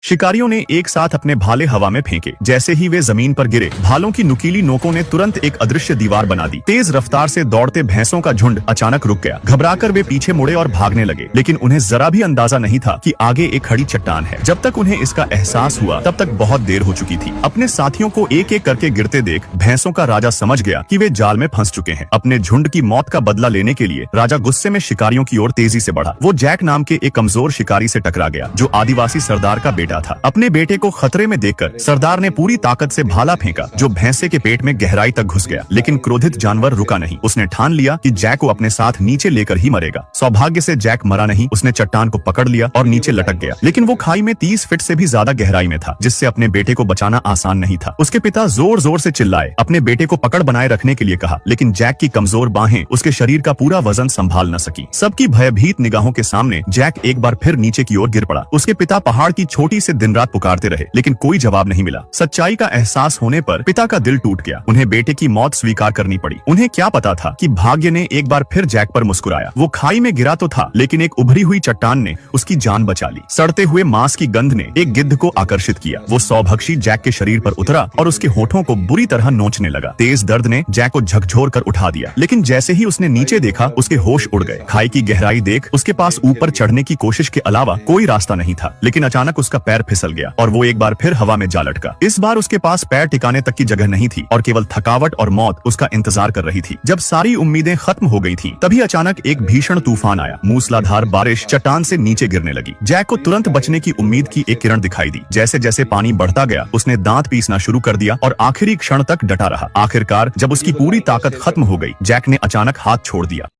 शिकारियों ने एक साथ अपने भाले हवा में फेंके। जैसे ही वे जमीन पर गिरे, भालों की नुकीली नोकों ने तुरंत एक अदृश्य दीवार बना दी। तेज रफ्तार से दौड़ते भैंसों का झुंड अचानक रुक गया। घबराकर वे पीछे मुड़े और भागने लगे, लेकिन उन्हें जरा भी अंदाजा नहीं था कि आगे एक खड़ी चट्टान है। जब तक उन्हें इसका एहसास हुआ, तब तक बहुत देर हो चुकी थी। अपने साथियों को एक एक करके गिरते देख भैंसों का राजा समझ गया कि वे जाल में फंस चुके हैं। अपने झुंड की मौत का बदला लेने के लिए राजा गुस्से में शिकारियों की ओर तेजी से बढ़ा। वो जैक नाम के एक कमजोर शिकारी से टकरा गया, जो आदिवासी सरदार का बेटा था। अपने बेटे को खतरे में देखकर सरदार ने पूरी ताकत से भाला फेंका, जो भैंसे के पेट में गहराई तक घुस गया। लेकिन क्रोधित जानवर रुका नहीं। उसने ठान लिया कि जैक को अपने साथ नीचे लेकर ही मरेगा। सौभाग्य से जैक मरा नहीं। उसने चट्टान को पकड़ लिया और नीचे लटक गया, लेकिन वो खाई में 30 फीट से भी ज्यादा गहराई में था, जिससे अपने बेटे को बचाना आसान नहीं था। उसके पिता जोर जोर से चिल्लाए, अपने बेटे को पकड़ बनाए रखने के लिए कहा, लेकिन जैक की कमजोर बाहें उसके शरीर का पूरा वजन संभाल न सकी। सबकी भयभीत निगाहों के सामने जैक एक बार फिर नीचे की ओर गिर पड़ा। उसके पिता पहाड़ की चोटी से दिन रात पुकारते रहे, लेकिन कोई जवाब नहीं मिला। सच्चाई का एहसास होने पर पिता का दिल टूट गया। उन्हें बेटे की मौत स्वीकार करनी पड़ी। उन्हें क्या पता था कि भाग्य ने एक बार फिर जैक पर मुस्कुराया। वो खाई में गिरा तो था, लेकिन एक उभरी हुई चट्टान ने उसकी जान बचा ली। सड़ते हुए मांस की गंध ने एक गिद्ध को आकर्षित किया। वो सौभक्षी जैक के शरीर पर उतरा और उसके होठों को बुरी तरह नोचने लगा। तेज दर्द ने जैक को झकझोर कर उठा दिया, लेकिन जैसे ही उसने नीचे देखा, उसके होश उड़ गए। खाई की गहराई देख उसके पास ऊपर चढ़ने की कोशिश के अलावा कोई रास्ता नहीं था। लेकिन अचानक उसका पैर फिसल गया और वो एक बार फिर हवा में जा लटका। इस बार उसके पास पैर टिकाने तक की जगह नहीं थी और केवल थकावट और मौत उसका इंतजार कर रही थी। जब सारी उम्मीदें खत्म हो गई थीं, तभी अचानक एक भीषण तूफान आया। मूसलाधार बारिश चट्टान से नीचे गिरने लगी। जैक को तुरंत बचने की उम्मीद की एक किरण दिखाई दी। जैसे जैसे पानी बढ़ता गया, उसने दांत पीसना शुरू कर दिया और आखिरी क्षण तक डटा रहा। आखिरकार जब उसकी पूरी ताकत खत्म हो गई, जैक ने अचानक हाथ छोड़ दिया।